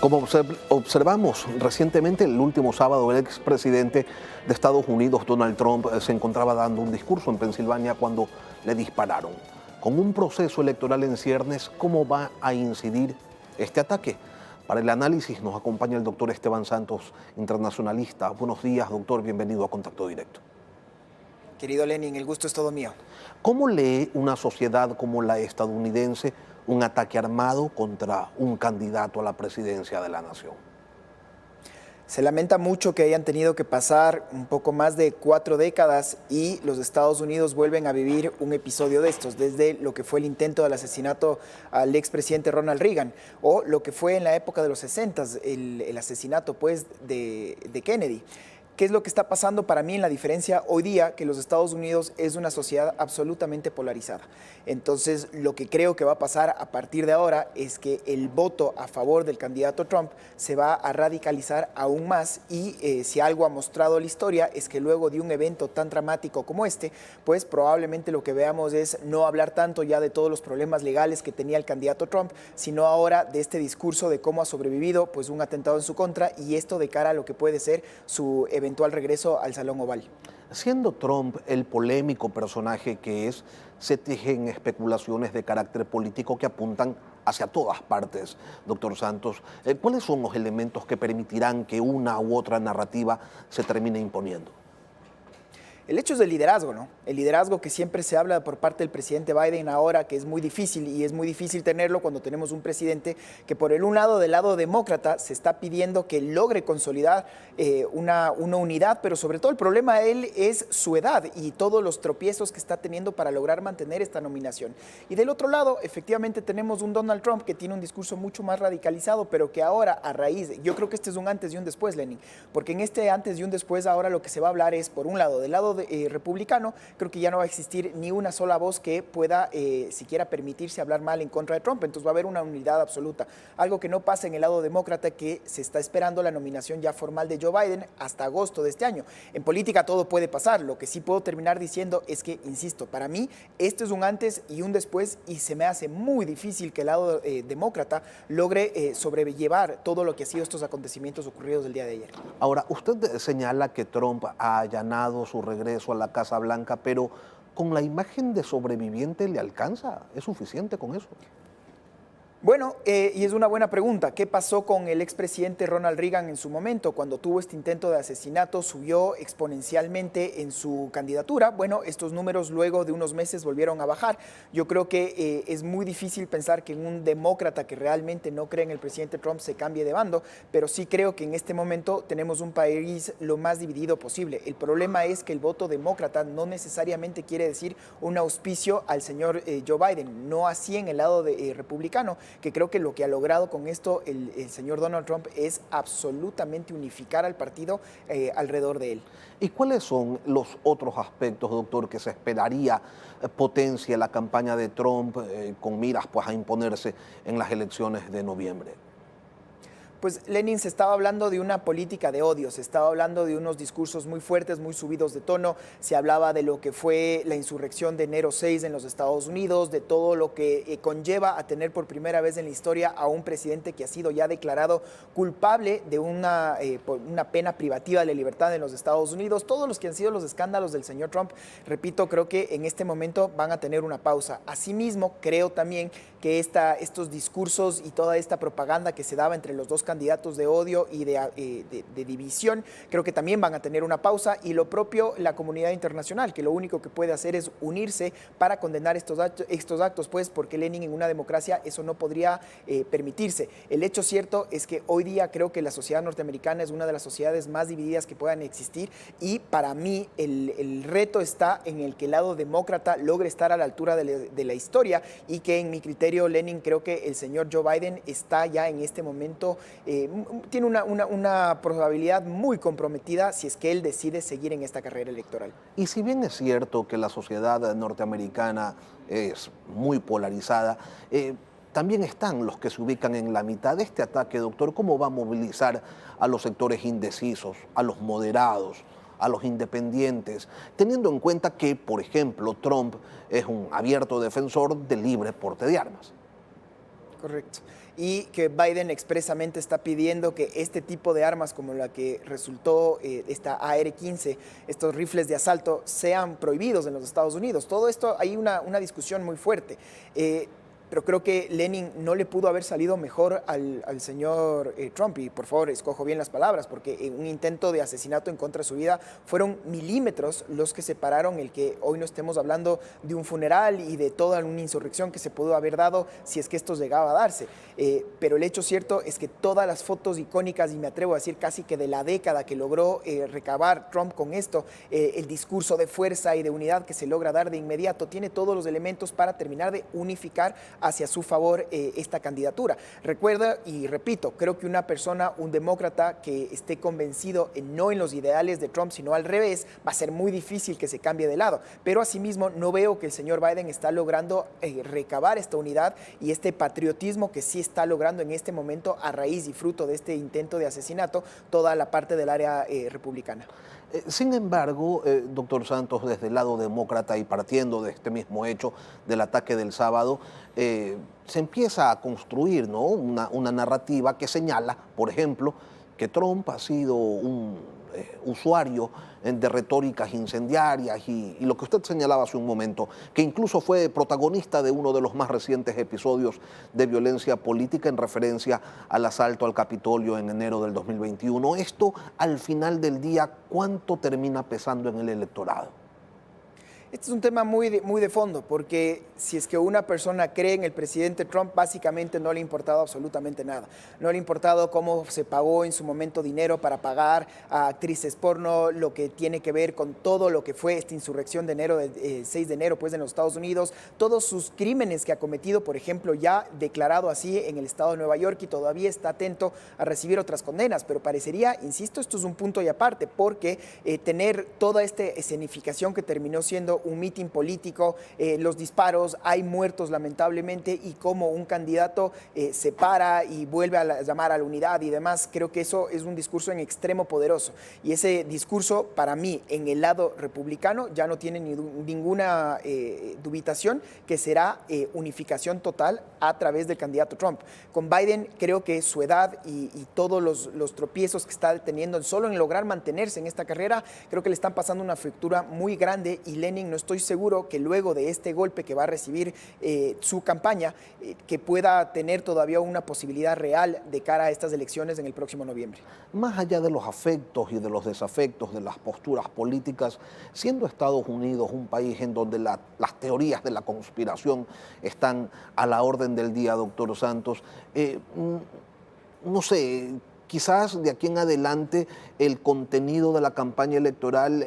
Como observamos recientemente, el último sábado, el expresidente de Estados Unidos, Donald Trump, se encontraba dando un discurso en Pensilvania cuando le dispararon. Con un proceso electoral en ciernes, ¿cómo va a incidir este ataque? Para el análisis nos acompaña el doctor Esteban Santos, internacionalista. Buenos días, doctor, bienvenido a Contacto Directo. Querido Lenin, el gusto es todo mío. ¿Cómo lee una sociedad como la estadounidense un ataque armado contra un candidato a la presidencia de la nación? Se lamenta mucho que hayan tenido que pasar un poco más de 4 décadas y los Estados Unidos vuelven a vivir un episodio de estos, desde lo que fue el intento del asesinato al expresidente Ronald Reagan o lo que fue en la época de los 60, el asesinato pues de Kennedy. ¿Qué es lo que está pasando para mí en la diferencia hoy día? Que los Estados Unidos es una sociedad absolutamente polarizada. Entonces, lo que creo que va a pasar a partir de ahora es que el voto a favor del candidato Trump se va a radicalizar aún más y si algo ha mostrado la historia es que luego de un evento tan dramático como este, pues probablemente lo que veamos es no hablar tanto ya de todos los problemas legales que tenía el candidato Trump, sino ahora de este discurso de cómo ha sobrevivido pues un atentado en su contra y esto de cara a lo que puede ser su eventual regreso al Salón Oval. Siendo Trump el polémico personaje que es, se tejen especulaciones de carácter político que apuntan hacia todas partes, doctor Santos. ¿Cuáles son los elementos que permitirán que una u otra narrativa se termine imponiendo? El hecho es del liderazgo, ¿no? El liderazgo que siempre se habla por parte del presidente Biden ahora, que es muy difícil y es muy difícil tenerlo cuando tenemos un presidente que por el un lado, del lado demócrata, se está pidiendo que logre consolidar una unidad, pero sobre todo el problema de él es su edad y todos los tropiezos que está teniendo para lograr mantener esta nominación. Y del otro lado, efectivamente tenemos un Donald Trump que tiene un discurso mucho más radicalizado, pero que ahora a yo creo que este es un antes y un después, Lenin, porque en este antes y un después ahora lo que se va a hablar es, por un lado, del lado republicano, creo que ya no va a existir ni una sola voz que pueda siquiera permitirse hablar mal en contra de Trump, entonces va a haber una unidad absoluta, algo que no pasa en el lado demócrata, que se está esperando la nominación ya formal de Joe Biden hasta agosto de este año. En política todo puede pasar, lo que sí puedo terminar diciendo es que, insisto, para mí este es un antes y un después y se me hace muy difícil que el lado demócrata logre sobrellevar todo lo que ha sido estos acontecimientos ocurridos el día de ayer. Ahora, usted señala que Trump ha allanado su regreso a la Casa Blanca, pero ¿con la imagen de sobreviviente le alcanza? ¿Es suficiente con eso? Bueno, y es una buena pregunta. ¿Qué pasó con el expresidente Ronald Reagan en su momento? Cuando tuvo este intento de asesinato, subió exponencialmente en su candidatura. Bueno, estos números luego de unos meses volvieron a bajar. Yo creo que es muy difícil pensar que un demócrata que realmente no cree en el presidente Trump se cambie de bando, pero sí creo que en este momento tenemos un país lo más dividido posible. El problema es que el voto demócrata no necesariamente quiere decir un auspicio al señor Joe Biden, no así en el lado republicano, que creo que lo que ha logrado con esto el señor Donald Trump es absolutamente unificar al partido alrededor de él. ¿Y cuáles son los otros aspectos, doctor, que se esperaría potencie la campaña de Trump con miras pues, a imponerse en las elecciones de noviembre? Pues Lenin, se estaba hablando de una política de odio, se estaba hablando de unos discursos muy fuertes, muy subidos de tono, se hablaba de lo que fue la insurrección de enero 6 en los Estados Unidos, de todo lo que conlleva a tener por primera vez en la historia a un presidente que ha sido ya declarado culpable de una pena privativa de la libertad en los Estados Unidos. Todos los que han sido los escándalos del señor Trump, repito, creo que en este momento van a tener una pausa. Asimismo, creo también que estos discursos y toda esta propaganda que se daba entre los dos candidatos de odio y de división, creo que también van a tener una pausa, y lo propio la comunidad internacional, que lo único que puede hacer es unirse para condenar estos actos, pues porque Lenin, en una democracia eso no podría permitirse. El hecho cierto es que hoy día creo que la sociedad norteamericana es una de las sociedades más divididas que puedan existir, y para mí el reto está en el que el lado demócrata logre estar a la altura de la historia, y que en mi criterio, Lenin, creo que el señor Joe Biden está ya en este momento tiene una probabilidad muy comprometida si es que él decide seguir en esta carrera electoral. Y si bien es cierto que la sociedad norteamericana es muy polarizada, también están los que se ubican en la mitad de este ataque, doctor. ¿Cómo va a movilizar a los sectores indecisos, a los moderados, a los independientes, teniendo en cuenta que, por ejemplo, Trump es un abierto defensor del libre porte de armas? Correcto. Y que Biden expresamente está pidiendo que este tipo de armas como la que resultó esta AR-15, estos rifles de asalto, sean prohibidos en los Estados Unidos. Todo esto hay una discusión muy fuerte. Pero creo que Lenin no le pudo haber salido mejor al señor Trump. Y por favor, escojo bien las palabras, porque en un intento de asesinato en contra de su vida fueron milímetros los que separaron el que hoy no estemos hablando de un funeral y de toda una insurrección que se pudo haber dado si es que esto llegaba a darse. Pero el hecho cierto es que todas las fotos icónicas, y me atrevo a decir casi que de la década que logró recabar Trump con esto, el discurso de fuerza y de unidad que se logra dar de inmediato, tiene todos los elementos para terminar de unificar hacia su favor esta candidatura. Recuerda y repito, creo que una persona, un demócrata que esté convencido no en los ideales de Trump, sino al revés, va a ser muy difícil que se cambie de lado. Pero asimismo no veo que el señor Biden está logrando recabar esta unidad y este patriotismo que sí está logrando en este momento a raíz y fruto de este intento de asesinato toda la parte del área republicana. Sin embargo, doctor Santos, desde el lado demócrata y partiendo de este mismo hecho del ataque del sábado, se empieza a construir, ¿no?, una narrativa que señala, por ejemplo, que Trump ha sido un usuario de retóricas incendiarias y lo que usted señalaba hace un momento, que incluso fue protagonista de uno de los más recientes episodios de violencia política en referencia al asalto al Capitolio en enero del 2021. Esto, al final del día, ¿cuánto termina pesando en el electorado? Este es un tema muy de fondo, porque si es que una persona cree en el presidente Trump, básicamente no le ha importado absolutamente nada. No le ha importado cómo se pagó en su momento dinero para pagar a actrices porno, lo que tiene que ver con todo lo que fue esta insurrección de enero, 6 de enero, pues en los Estados Unidos, todos sus crímenes que ha cometido, por ejemplo, ya declarado así en el estado de Nueva York y todavía está atento a recibir otras condenas. Pero parecería, insisto, esto es un punto y aparte, porque tener toda esta escenificación que terminó siendo un mitin político, los disparos, hay muertos lamentablemente, y como un candidato se para y vuelve a llamar a la unidad y demás, creo que eso es un discurso en extremo poderoso. Y ese discurso, para mí, en el lado republicano, ya no tiene ninguna dubitación que será unificación total a través del candidato Trump. Con Biden, creo que su edad y todos los tropiezos que está teniendo solo en lograr mantenerse en esta carrera, creo que le están pasando una fractura muy grande, y Lenin, no estoy seguro que luego de este golpe que va a recibir su campaña, que pueda tener todavía una posibilidad real de cara a estas elecciones en el próximo noviembre. Más allá de los afectos y de los desafectos, de las posturas políticas, siendo Estados Unidos un país en donde las teorías de la conspiración están a la orden del día, doctor Santos, no sé, quizás de aquí en adelante el contenido de la campaña electoral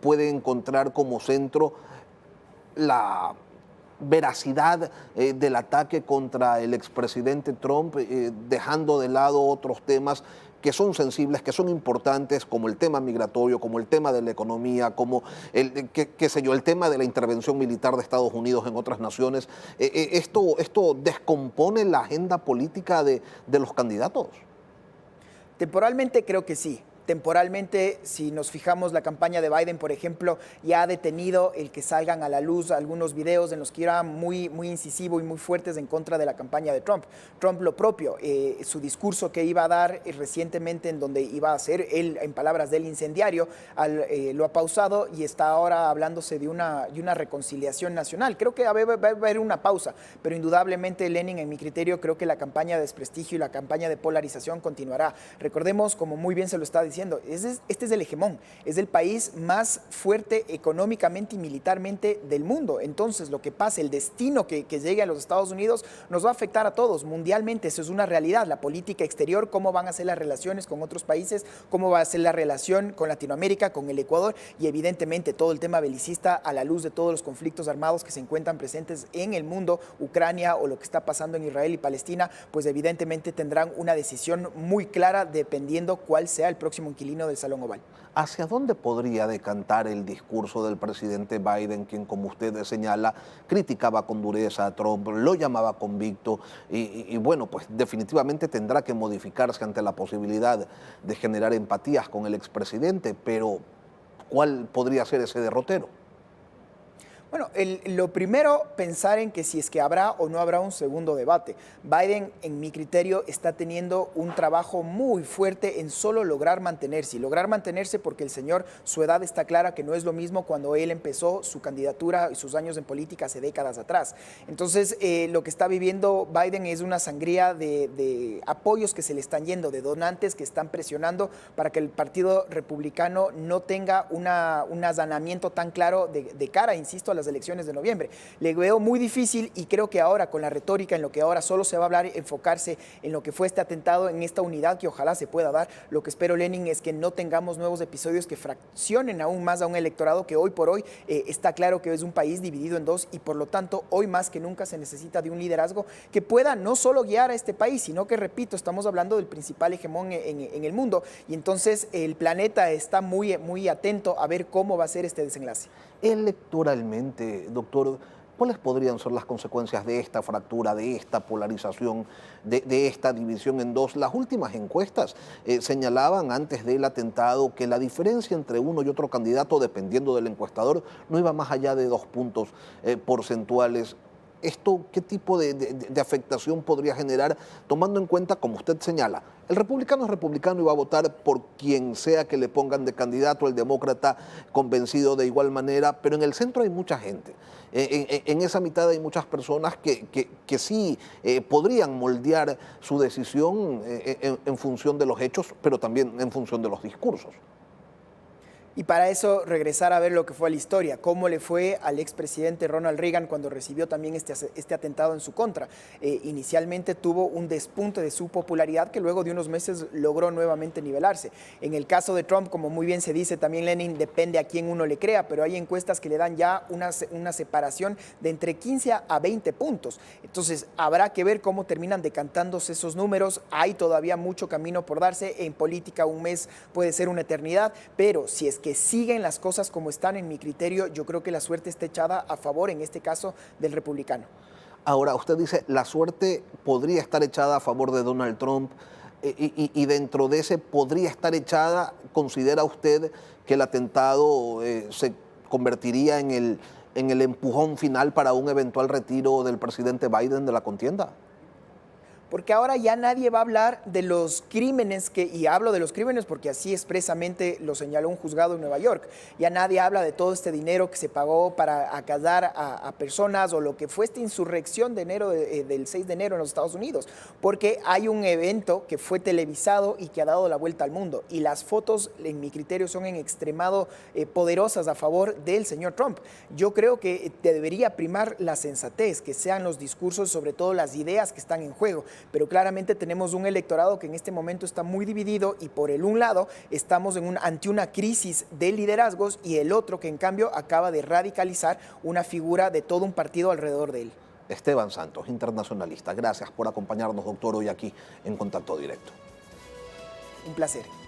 puede encontrar como centro la veracidad del ataque contra el expresidente Trump, dejando de lado otros temas que son sensibles, que son importantes, como el tema migratorio, como el tema de la economía, como el tema de la intervención militar de Estados Unidos en otras naciones. ¿Esto descompone la agenda política de los candidatos? Temporalmente creo que sí. Temporalmente, si nos fijamos, la campaña de Biden, por ejemplo, ya ha detenido el que salgan a la luz algunos videos en los que era muy incisivo y muy fuertes en contra de la campaña de Trump. Trump lo propio, su discurso que iba a dar recientemente, en donde iba a ser él, en palabras del incendiario, lo ha pausado y está ahora hablándose de una reconciliación nacional. Creo que va a haber una pausa, pero indudablemente, Lenin, en mi criterio, creo que la campaña de desprestigio y la campaña de polarización continuará. Recordemos, como muy bien se lo está diciendo, este es el hegemón, es el país más fuerte económicamente y militarmente del mundo. Entonces, lo que pase, el destino que llegue a los Estados Unidos, nos va a afectar a todos mundialmente. Eso es una realidad. La política exterior, cómo van a ser las relaciones con otros países, cómo va a ser la relación con Latinoamérica, con el Ecuador, y evidentemente todo el tema belicista a la luz de todos los conflictos armados que se encuentran presentes en el mundo, Ucrania o lo que está pasando en Israel y Palestina, pues evidentemente tendrán una decisión muy clara dependiendo cuál sea el próximo inquilino del Salón Oval. ¿Hacia dónde podría decantar el discurso del presidente Biden, quien, como usted señala, criticaba con dureza a Trump, lo llamaba convicto y bueno, pues definitivamente tendrá que modificarse ante la posibilidad de generar empatías con el expresidente, pero ¿cuál podría ser ese derrotero? Bueno, lo primero, pensar en que si es que habrá o no habrá un segundo debate. Biden, en mi criterio, está teniendo un trabajo muy fuerte en solo lograr mantenerse. Y lograr mantenerse porque el señor, su edad está clara que no es lo mismo cuando él empezó su candidatura y sus años en política hace décadas atrás. Entonces, lo que está viviendo Biden es una sangría de apoyos que se le están yendo, de donantes que están presionando para que el Partido Republicano no tenga un allanamiento tan claro de cara, insisto, a las elecciones de noviembre. Le veo muy difícil y creo que ahora con la retórica en lo que ahora solo se va a hablar, enfocarse en lo que fue este atentado, en esta unidad que ojalá se pueda dar. Lo que espero, Lenin, es que no tengamos nuevos episodios que fraccionen aún más a un electorado que hoy por hoy está claro que es un país dividido en dos y por lo tanto hoy más que nunca se necesita de un liderazgo que pueda no solo guiar a este país, sino que, repito, estamos hablando del principal hegemón en el mundo y entonces el planeta está muy, muy atento a ver cómo va a ser este desenlace. Electoralmente, doctor, ¿cuáles podrían ser las consecuencias de esta fractura, de esta polarización, de esta división en dos? Las últimas encuestas señalaban antes del atentado que la diferencia entre uno y otro candidato, dependiendo del encuestador, no iba más allá de 2 puntos porcentuales. ¿Esto qué tipo de afectación podría generar, tomando en cuenta, como usted señala, el republicano es republicano y va a votar por quien sea que le pongan de candidato, el demócrata convencido de igual manera, pero en el centro hay mucha gente. En esa mitad hay muchas personas que sí podrían moldear su decisión en función de los hechos, pero también en función de los discursos? Y para eso regresar a ver lo que fue la historia, cómo le fue al expresidente Ronald Reagan cuando recibió también este atentado en su contra. Inicialmente tuvo un despunte de su popularidad que luego de unos meses logró nuevamente nivelarse. En el caso de Trump, como muy bien se dice también, Lenin, depende a quién uno le crea, pero hay encuestas que le dan ya una separación de entre 15 a 20 puntos. Entonces habrá que ver cómo terminan decantándose esos números. Hay todavía mucho camino por darse. En política un mes puede ser una eternidad, pero si es que siguen las cosas como están, en mi criterio, yo creo que la suerte está echada a favor, en este caso, del republicano. Ahora, usted dice, la suerte podría estar echada a favor de Donald Trump y dentro de ese podría estar echada, ¿considera usted que el atentado se convertiría en el empujón final para un eventual retiro del presidente Biden de la contienda? Porque ahora ya nadie va a hablar de los crímenes, y hablo de los crímenes porque así expresamente lo señaló un juzgado en Nueva York. Ya nadie habla de todo este dinero que se pagó para acallar a personas o lo que fue esta insurrección de enero del 6 de enero en los Estados Unidos, porque hay un evento que fue televisado y que ha dado la vuelta al mundo. Y las fotos, en mi criterio, son en extremado poderosas a favor del señor Trump. Yo creo que debería primar la sensatez, que sean los discursos, sobre todo las ideas que están en juego. Pero claramente tenemos un electorado que en este momento está muy dividido y por un lado estamos ante una crisis de liderazgos y el otro que en cambio acaba de radicalizar una figura de todo un partido alrededor de él. Esteban Santos, internacionalista. Gracias por acompañarnos, doctor, hoy aquí en Contacto Directo. Un placer.